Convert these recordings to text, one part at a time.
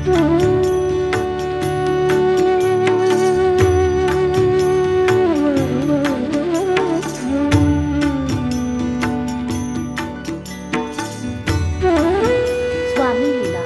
स्वामी लीला.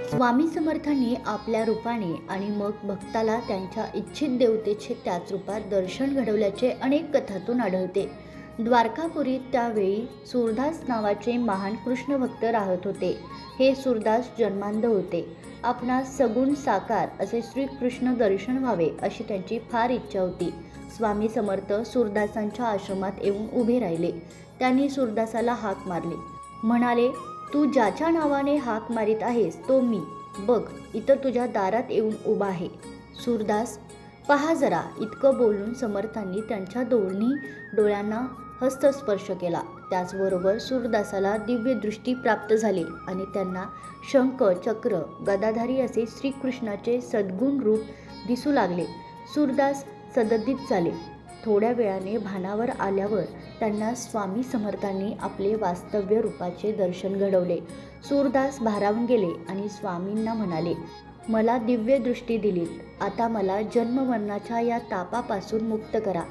स्वामी समर्थांनी आपल्या रूपाने आणि मग भक्ताला त्यांच्या इच्छित देवतेचे त्याच रूपात दर्शन घडवल्याचे अनेक कथातून आढळते. द्वारकापुरीत त्यावेळी सूरदास नावाचे महान कृष्ण भक्त राहत होते. हे सूरदास जन्मांध होते. आपणास सगुण साकार असे श्रीकृष्ण दर्शन व्हावे अशी त्यांची फार इच्छा होती. स्वामी समर्थ सूरदासांच्या आश्रमात येऊन उभे राहिले. त्यांनी सूरदासाला हाक मारली. म्हणाले, तू ज्याच्या नावाने हाक मारित आहेस तो मी. बघ, इथं तुझ्या दारात येऊन उभा आहे. सूरदास, पहा जरा. इतकं बोलून समर्थांनी त्यांच्या दोन्ही डोळ्यांना हस्तस्पर्श केला. त्याचबरोबर सूरदासाला दिव्य दृष्टी प्राप्त झाली आणि त्यांना शंख, चक्र, गदाधारी असे श्रीकृष्णाचे सद्गुण रूप दिसू लागले. सूरदास सदतीत झाले. थोड्या वेळाने भानावर आल्यावर त्यांना स्वामी समर्थांनी आपले वास्तव्य रूपाचे दर्शन घडवले. सूरदास भारावून गेले आणि स्वामींना म्हणाले, मला दिव्य दृष्टी दिलीत. आता मला जन्ममरणाच्या या तापापासून मुक्त करा.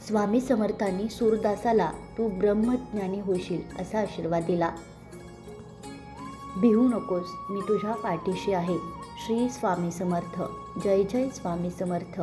स्वामी समर्थांनी सूरदासाला तू ब्रह्मज्ञानी होशील असा आशीर्वाद दिला. भिवू नकोस, मी तुझ्या पाठीशी आहे. श्री स्वामी समर्थ. जय जय स्वामी समर्थ.